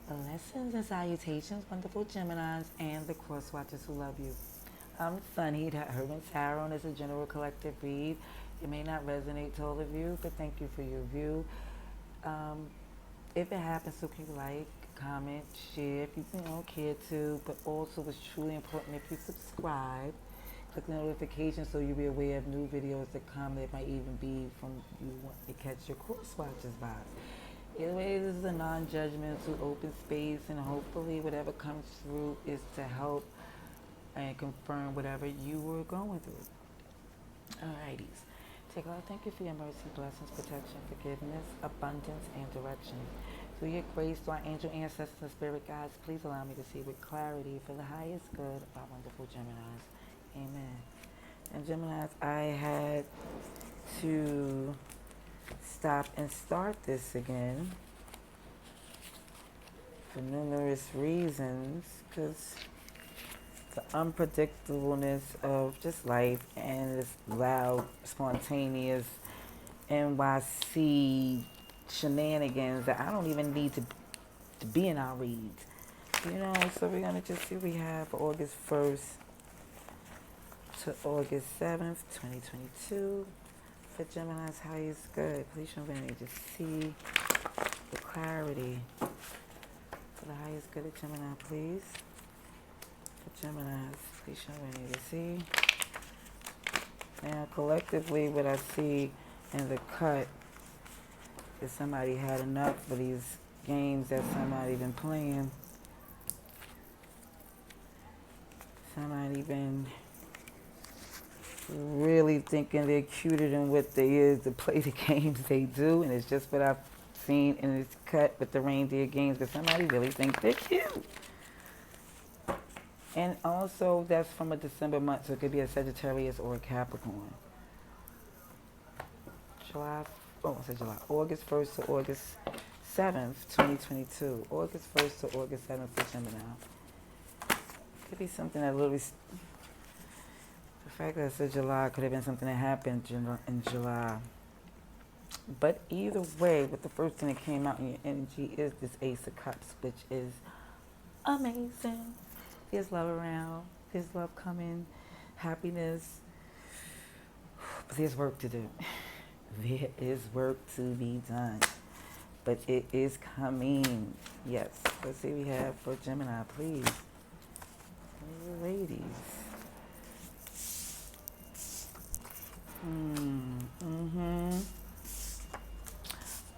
Blessings and salutations, wonderful Geminis and the cross watchers who love you. I'm Sunny, that Herman Tarot is a general collective read. It may not resonate to all of you, but thank you for your view. Um, if it happens to you, like, comment, share if you care to, but also it's truly important if you subscribe. Click the notification so you'll be aware of new videos that come that might even be from you want to catch your cross watchers by. Either way, this is a non-judgmental open space, and hopefully whatever comes through is to help and confirm whatever you were going through. Alrighties. Take a lot. Thank you for your mercy, blessings, protection, forgiveness, abundance, and direction. Through your grace, to our angel ancestors and spirit guides, please allow me to see with clarity for the highest good of our wonderful Geminis. Amen. And Geminis, I had to stop and start this again for numerous reasons, because the unpredictableness of just life and this loud, spontaneous NYC shenanigans that I don't even need to be in our reads. So we're going to just see what we have for August 1st to August 7th, 2022. For Gemini's highest good, please show me to see the clarity for the highest good of Gemini, please. For Gemini's, please show me to see. Now, collectively, what I see in the cut is somebody had enough of these games that somebody been playing. Somebody been really thinking they're cuter than what they is to play the games they do, and it's just what I've seen in this cut with the reindeer games, that somebody really thinks they're cute. And also, that's from a December month, so it could be a Sagittarius or a Capricorn. August 1st to August 7th, 2022. August 1st to August 7th for Gemini. Could be something that literally, the fact that I said July could have been something that happened in July. But either way, what the first thing that came out in your energy is this Ace of Cups, which is amazing. There's love around. There's love coming. Happiness. But there's work to do. There is work to be done. But it is coming. Yes. Let's see what we have for Gemini, please. Ladies.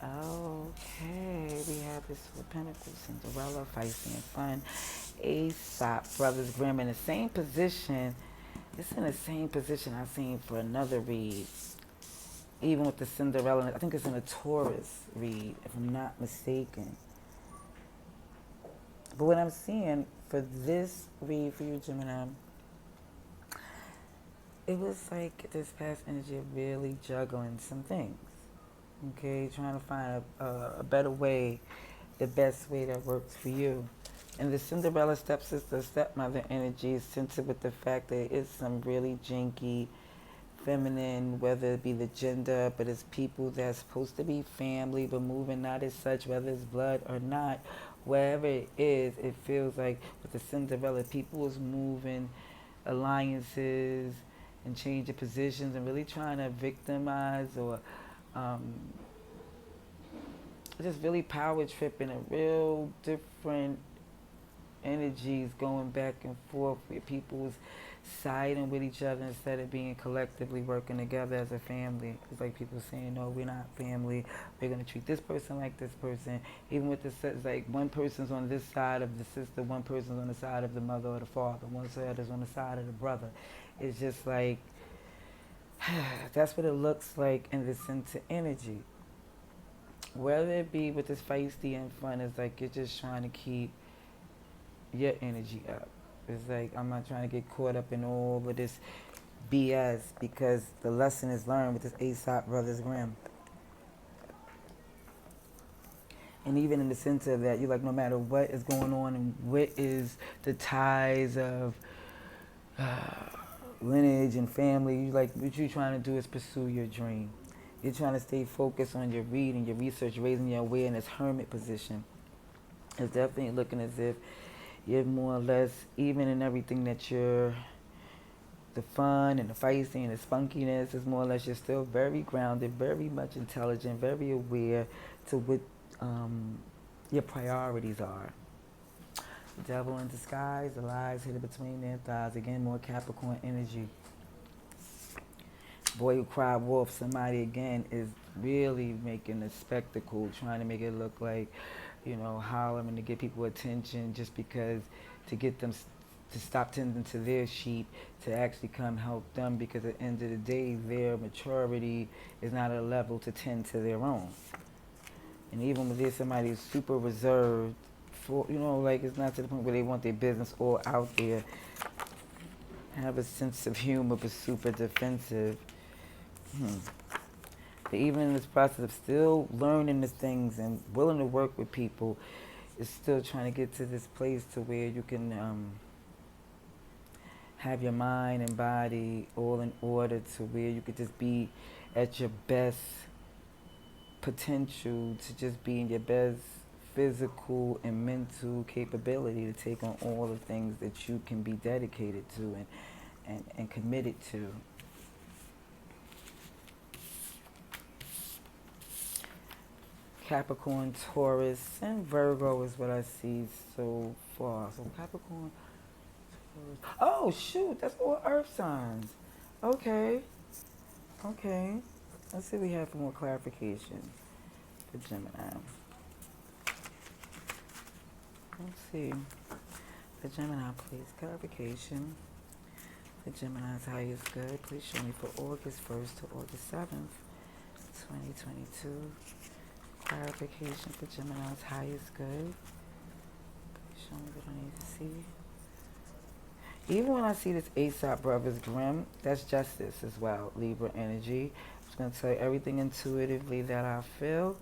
Okay, we have this Four of Pentacles, Cinderella, feisty and fun. Aesop, Brothers Grimm in the same position. It's in the same position I've seen for another read. Even with the Cinderella, I think it's in a Taurus read, if I'm not mistaken. But what I'm seeing for this read for you, Gemini, it was like this past energy of really juggling some things. Okay, trying to find a better way, the best way that works for you. And the Cinderella stepsister, stepmother energy is centered with the fact that it's some really jinky, feminine, whether it be the gender, but it's people that's supposed to be family, but moving not as such, whether it's blood or not. Wherever it is, it feels like with the Cinderella, people is moving alliances and changing positions and really trying to victimize or just really power tripping a real different energies going back and forth where people's siding with each other instead of being collectively working together as a family. It's like people saying, no, we're not family. We're going to treat this person like this person. Even with the it's like one person's on this side of the sister, one person's on the side of the mother or the father, one side is on the side of the brother. It's just like, that's what it looks like in the center energy. Whether it be with this feisty and fun, it's like you're just trying to keep your energy up. It's like I'm not trying to get caught up in all of this BS, because the lesson is learned with this Aesop Brothers Grimm. And even in the center of that, you're like, no matter what is going on and what is the ties of lineage and family, you like what you're trying to do is pursue your dream. You're trying to stay focused on your reading, your research, raising your awareness, hermit position. It's definitely looking as if you're more or less even in everything that you're the fun and the feisty and the spunkiness is more or less you're still very grounded, very much intelligent, very aware to what um, your priorities are. The devil in disguise, the lies hidden between their thighs. Again, more Capricorn energy. Boy who cried wolf, somebody again is really making a spectacle, trying to make it look like, hollering to get people attention just because to get them to stop tending to their sheep, to actually come help them because at the end of the day, their maturity is not at a level to tend to their own. And even when there's somebody who's super reserved, for like it's not to the point where they want their business all out there, have a sense of humor but super defensive. But even in this process of still learning the things and willing to work with people, is still trying to get to this place to where you can have your mind and body all in order to where you could just be at your best potential, to just be in your best physical and mental capability to take on all the things that you can be dedicated to and committed to. Capricorn, Taurus, and Virgo is what I see so far. So Capricorn, Taurus. Oh shoot, that's all Earth signs. Okay, okay. Let's see what we have for more clarification for Gemini. Let's see. For Gemini, please. Clarification. For Gemini's highest good, please show me for August 1st to August 7th, 2022. Clarification for Gemini's highest good. Please show me what I need to see. Even when I see this Aesop Brothers Grimm, that's justice as well, Libra energy. I'm just going to tell you everything intuitively that I feel.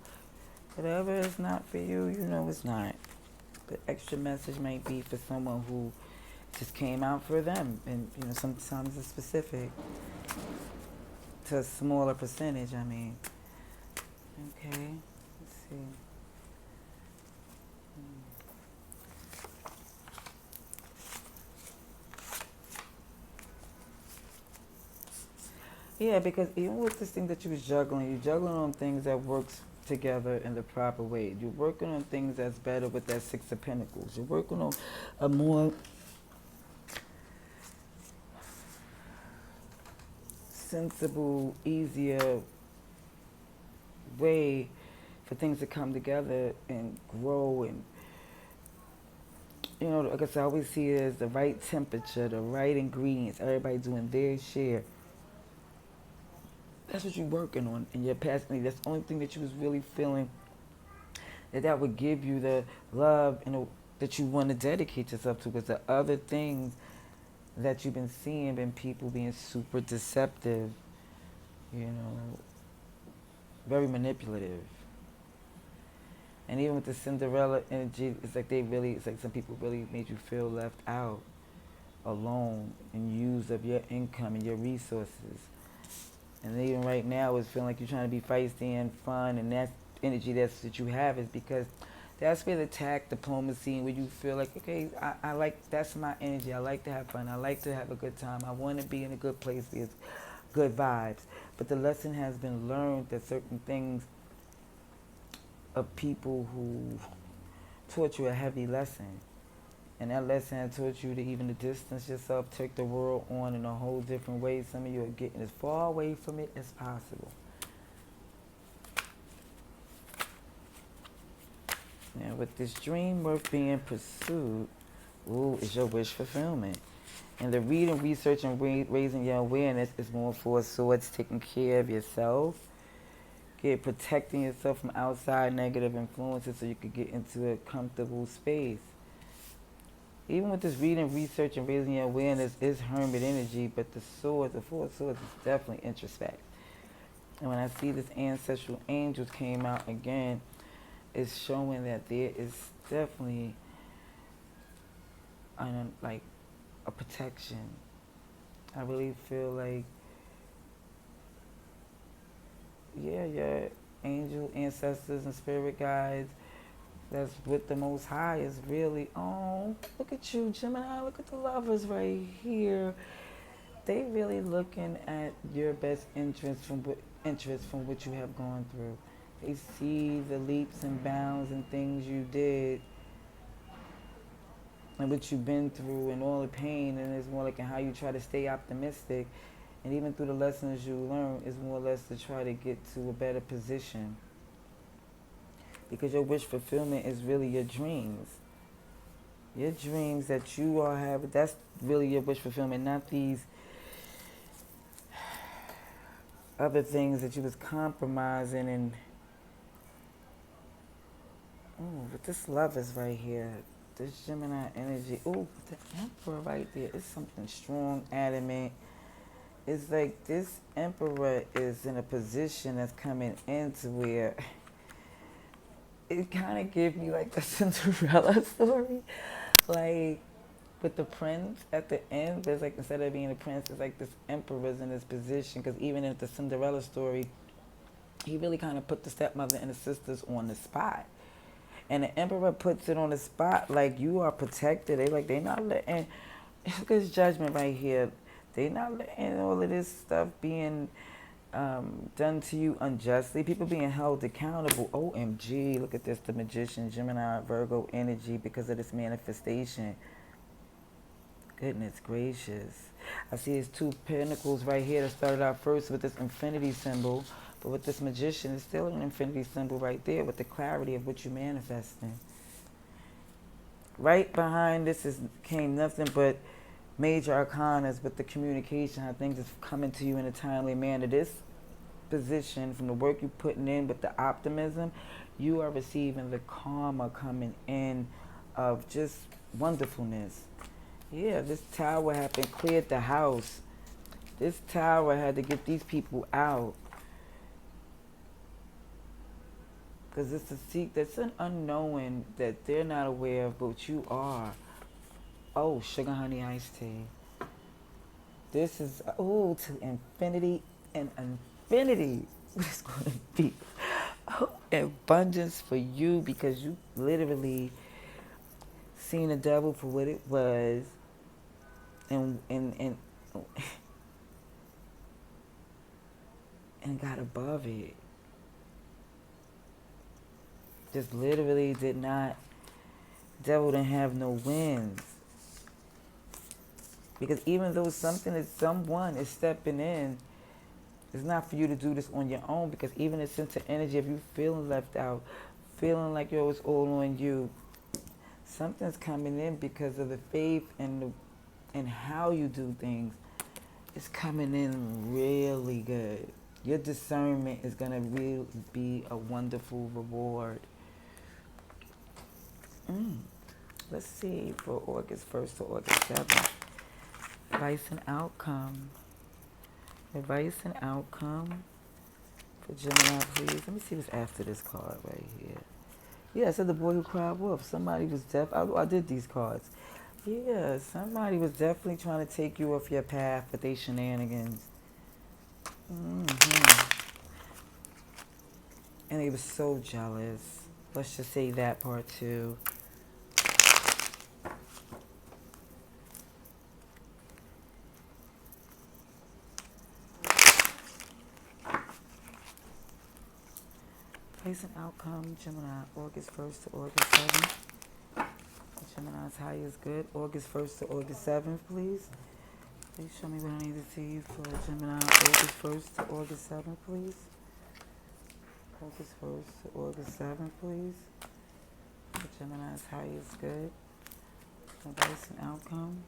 Whatever is not for you, you know it's not. The extra message might be for someone who just came out for them. And, sometimes it's specific to a smaller percentage, I mean. Okay, let's see. Yeah, because even with this thing that you was juggling, you're juggling on things that works together in the proper way. You're working on things that's better with that Six of Pentacles. You're working on a more sensible, easier way for things to come together and grow and, like I said, I always see it as the right temperature, the right ingredients, everybody doing their share. That's what you're working on in your past. That's the only thing that you was really feeling that would give you the love and that you want to dedicate yourself to. Because the other things that you've been seeing, been people being super deceptive, very manipulative. And even with the Cinderella energy, it's like some people really made you feel left out, alone, and used of your income and your resources. And even right now, it's feeling like you're trying to be feisty and fun, and that energy that you have is because that's where the tact, diplomacy, and where you feel like, okay, I like, that's my energy. I like to have fun. I like to have a good time. I want to be in a good place with good vibes. But the lesson has been learned that certain things of people who taught you a heavy lesson. And that lesson had taught you to even to distance yourself, take the world on in a whole different way. Some of you are getting as far away from it as possible. Now, with this dream worth being pursued, is your wish fulfillment. And the reading, research, and raising your awareness is more for swords, taking care of yourself, protecting yourself from outside negative influences so you could get into a comfortable space. Even with this reading, research, and raising your awareness is hermit energy, but the Four of Swords is definitely introspect. And when I see this ancestral angels came out again, it's showing that there is definitely a protection. I really feel like, your angel ancestors and spirit guides that's with the Most High is really, oh, look at you, Gemini, look at the lovers right here. They really looking at your best interest from what you have gone through. They see the leaps and bounds and things you did and what you've been through and all the pain, and it's more like how you try to stay optimistic, and even through the lessons you learn is more or less to try to get to a better position, because your wish fulfillment is really your dreams. Your dreams that you all have, that's really your wish fulfillment, not these other things that you was compromising. And ooh, but this love is right here. This Gemini energy. Ooh, the Emperor right there. It's something strong, adamant. It's like this Emperor is in a position that's coming into where it kind of gives me like the Cinderella story. Like with the prince at the end, there's like, instead of being a prince, it's like this Emperor's in this position. Because even in the Cinderella story, he really kind of put the stepmother and the sisters on the spot. And the Emperor puts it on the spot like you are protected. They not letting, look at his judgment right here. They not letting all of this stuff being done to you unjustly. People being held accountable. OMG, look at this, the Magician, Gemini, Virgo energy because of this manifestation. Goodness gracious. I see his two pentacles right here that started out first with this infinity symbol. But with this Magician, it's still an infinity symbol right there with the clarity of what you're manifesting. Right behind this came nothing but major arcanas with the communication, how things is coming to you in a timely manner. This position, from the work you're putting in with the optimism, you are receiving the karma coming in of just wonderfulness. Yeah, this tower happened, cleared the house. This tower had to get these people out. Because it's a secret, that's an unknowing that they're not aware of, but you are. Oh, sugar honey iced tea. This is, oh, to infinity and infinity. What is going to be? Oh, abundance for you, because you literally seen the devil for what it was, and got above it. Just literally did not, devil didn't have no wins. Because even though something is, someone is stepping in, it's not for you to do this on your own, because even the sense of energy of you feeling left out, feeling like it's all on you, something's coming in because of the faith and how you do things. It's coming in really good. Your discernment is going to really be a wonderful reward. Let's see, for August 1st to August 7th. Advice and outcome. Advice and outcome for Gemini, please. Let me see what's after this card right here. Yeah, it said the boy who cried wolf. Somebody was I did these cards. Yeah, somebody was definitely trying to take you off your path with their shenanigans. And they were so jealous. Let's just say that part too. Advice and outcome, Gemini, August 1st to August 7th. Gemini's high is good. August 1st to August 7th, please. Please show me what I need to see for Gemini, August 1st to August 7th, please. August 1st to August 7th, please. For Gemini's high is good. Advice and outcome.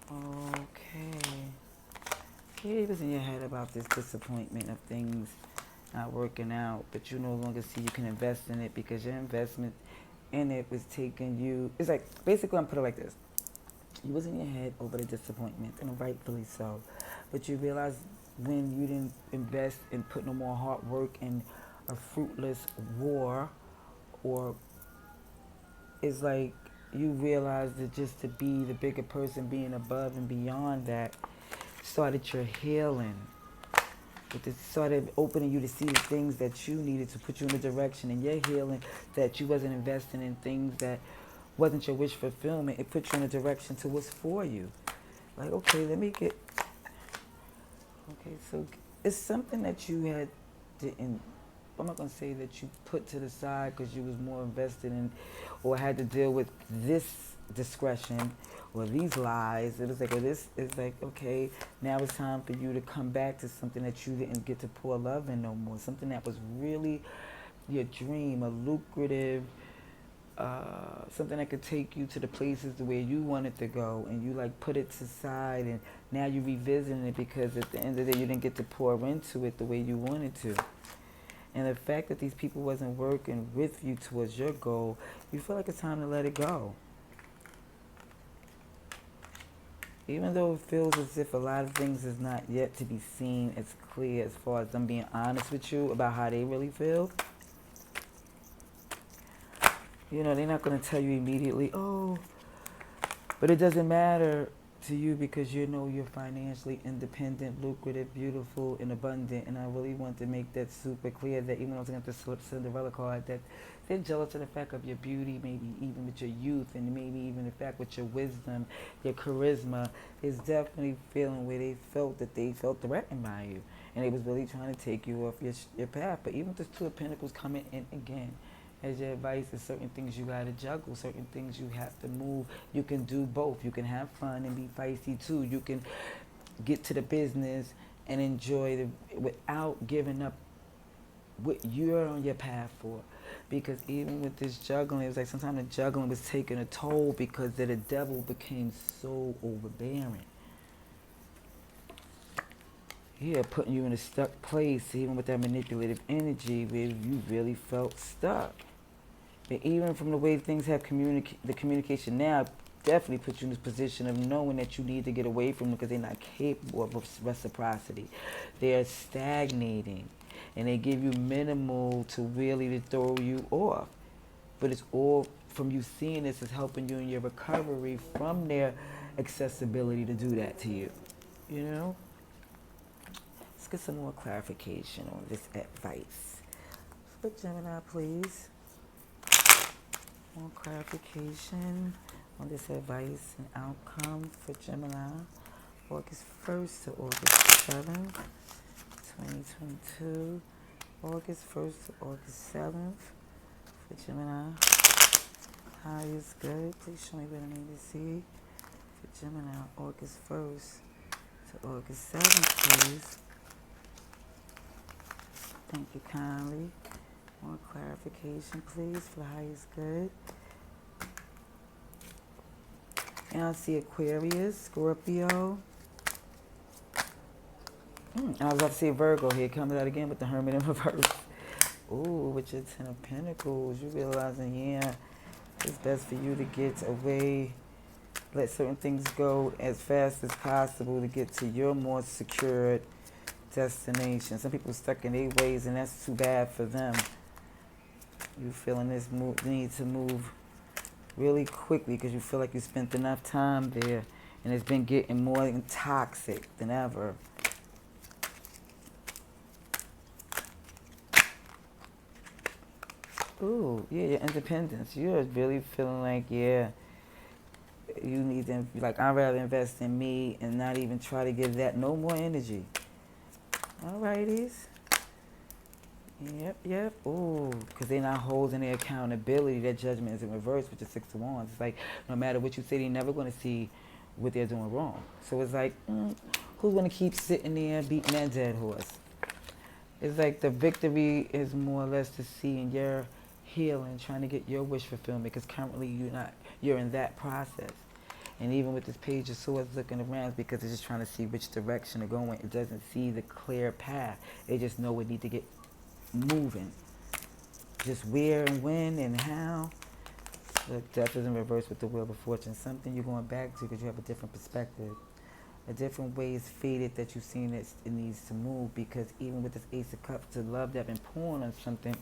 Okay. Yeah, it was in your head about this disappointment of things not working out, but you no longer see you can invest in it because your investment in it was taking you. It's like, basically, I'm put it like this. You was in your head over the disappointment, and rightfully so. But you realize when you didn't invest and put no more hard work in a fruitless war, or it's like you realize that just to be the bigger person, being above and beyond that, started your healing. But it started opening you to see the things that you needed to put you in a direction in your healing, that you wasn't investing in things that wasn't your wish fulfillment. It put you in a direction to what's for you. Like, okay, let me get, okay, so it's something that you had didn't, I'm not going to say that you put to the side because you was more invested in or had to deal with this discretion or these lies. It was like, well, this is like, okay, now it's time for you to come back to something that you didn't get to pour love in no more. Something that was really your dream, a lucrative, something that could take you to the places the way you wanted to go, and you like put it to side, and now you're revisiting it because at the end of the day you didn't get to pour into it the way you wanted to. And the fact that these people wasn't working with you towards your goal, you feel like it's time to let it go. Even though it feels as if a lot of things is not yet to be seen as clear as far as them being honest with you about how they really feel. You know, they're not going to tell you immediately, oh, but it doesn't matter to you because you know you're financially independent, lucrative, beautiful, and abundant. And I really want to make that super clear that even though I was going to slip Cinderella card, that they're jealous of the fact of your beauty, maybe even with your youth, and maybe even the fact with your wisdom, your charisma, is definitely feeling where they felt that they felt threatened by you. And they was really trying to take you off your path. But even with this Two of Pentacles coming in again, as your advice is certain things you got to juggle, certain things you have to move. You can do both. You can have fun and be feisty too. You can get to the business and enjoy without giving up what you're on your path for. Because even with this juggling, it was like sometimes the juggling was taking a toll because the devil became so overbearing. Yeah, putting you in a stuck place, even with that manipulative energy where you really felt stuck. But even from the way things have the communication now definitely puts you in this position of knowing that you need to get away from them because they're not capable of reciprocity. They're stagnating, and they give you minimal to really to throw you off. But it's all from you seeing this is helping you in your recovery from their accessibility to do that to you. You know? Let's get some more clarification on this advice. For Gemini, please. More clarification on this advice and outcome for Gemini, August 1st to August 7th, 2022. August 1st to August 7th for Gemini. High is good. Please show me what I need to see for Gemini, August 1st to August 7th, please. Thank you kindly. More clarification, please, for the highest good. And I see Aquarius, Scorpio. I was about to say Virgo. Here comes out again with the Hermit in reverse. Ooh, with your Ten of Pentacles. You realizing, yeah, it's best for you to get away, let certain things go as fast as possible to get to your more secured destination. Some people are stuck in their ways, and that's too bad for them. You feeling this need to move really quickly because you feel like you spent enough time there and it's been getting more toxic than ever. Ooh, yeah, your independence. You're really feeling like, yeah, you need to, like, I'd rather invest in me and not even try to give that no more energy. Alrighties. Yep. Ooh, because they're not holding their accountability. Their judgment is in reverse with the Six of Wands. It's like, no matter what you say, they're never going to see what they're doing wrong. So it's like, who's going to keep sitting there beating that dead horse? It's like the victory is more or less to see in your healing, trying to get your wish fulfillment, because currently you're in that process. And even with this Page of Swords looking around, because it's just trying to see which direction to go in. It doesn't see the clear path. They just know it need to get moving. Just where and when and how. Look, Death is in reverse with the Wheel of Fortune. Something you're going back to because you have a different perspective. A different way is fated that you've seen it needs to move, because even with this Ace of Cups, the love that been pouring on something,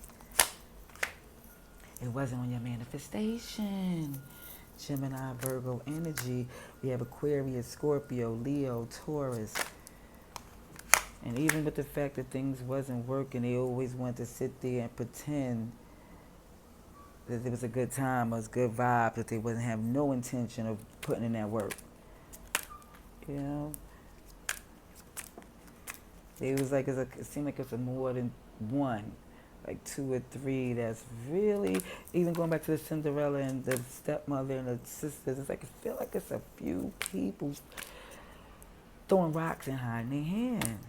it wasn't on your manifestation. Gemini, Virgo energy. We have Aquarius, Scorpio, Leo, Taurus. And even with the fact that things wasn't working, they always wanted to sit there and pretend that it was a good time or it was good vibe, that they wasn't have no intention of putting in that work. You know, it was like it seemed like it's a more than one, like two or three. That's really even going back to the Cinderella and the stepmother and the sisters. It's like I feel like it's a few people throwing rocks and hiding their hand.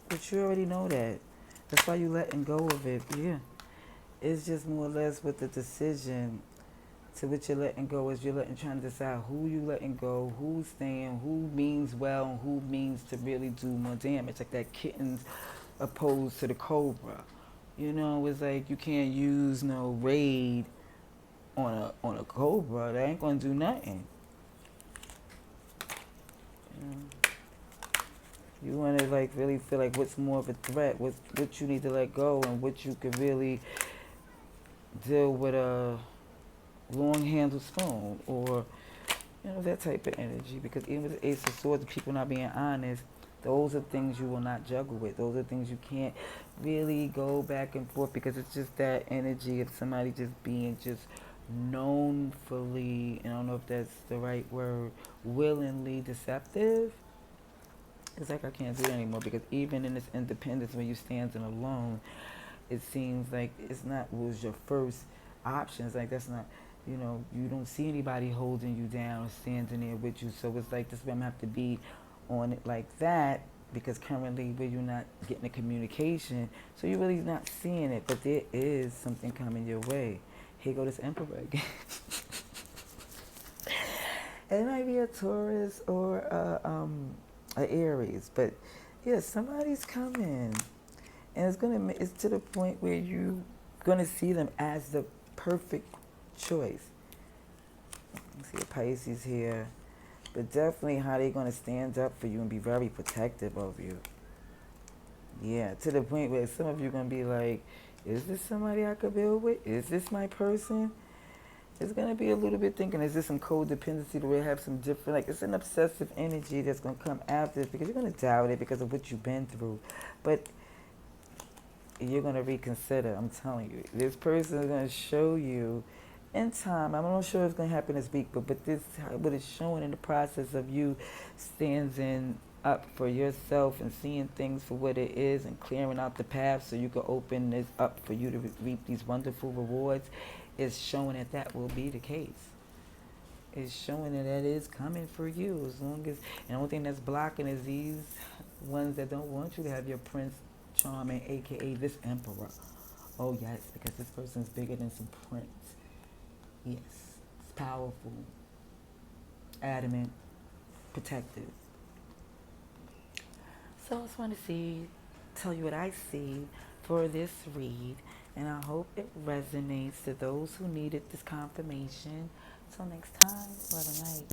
But you already know that. That's why you letting go of it. Yeah. It's just more or less with the decision to what you're letting go is trying to decide who you letting go, who's staying, who means well, and who means to really do more damage. Like that kitten's opposed to the cobra. You know, it's like you can't use no raid on a cobra. That ain't gonna do nothing. You know? You want to like really feel like what's more of a threat, what you need to let go, and what you could really deal with a long handled spoon, or you know, that type of energy. Because even with the Ace of Swords, the people not being honest, those are things you will not juggle with. Those are things you can't really go back and forth, because it's just that energy of somebody just being just knownfully, and I don't know if that's the right word, willingly deceptive. It's like I can't do it anymore, because even in this independence, when you standing alone, it seems like it's not what was your first option. It's like that's not, you know, you don't see anybody holding you down or standing there with you. So it's like this I'm have to be on it like that, because currently where you're not getting the communication, so you're really not seeing it. But there is something coming your way. Here go this Emperor again. It might be a Taurus or a Aries, but yeah, somebody's coming, and it's to the point where you're gonna see them as the perfect choice. I see a Pisces here, but definitely how they're gonna stand up for you and be very protective of you. Yeah, to the point where some of you are gonna be like, is this somebody I could build with? Is this my person? It's gonna be a little bit thinking, is this some codependency, do we have some different, like it's an obsessive energy that's gonna come after this, because you're gonna doubt it because of what you've been through. But you're gonna reconsider, I'm telling you. This person is gonna show you in time. I'm not sure it's gonna happen this week, but this what it's showing in the process of you standing up for yourself and seeing things for what it is and clearing out the path so you can open this up for you to reap these wonderful rewards. Is showing that that will be the case. It's showing that that is coming for you, as long as, and the only thing that's blocking is these ones that don't want you to have your Prince Charming, aka this Emperor. Oh yes, because this person's bigger than some prince. Yes, it's powerful, adamant, protective. So I just want to tell you what I see for this read, and I hope it resonates to those who needed this confirmation. Till next time, love and light.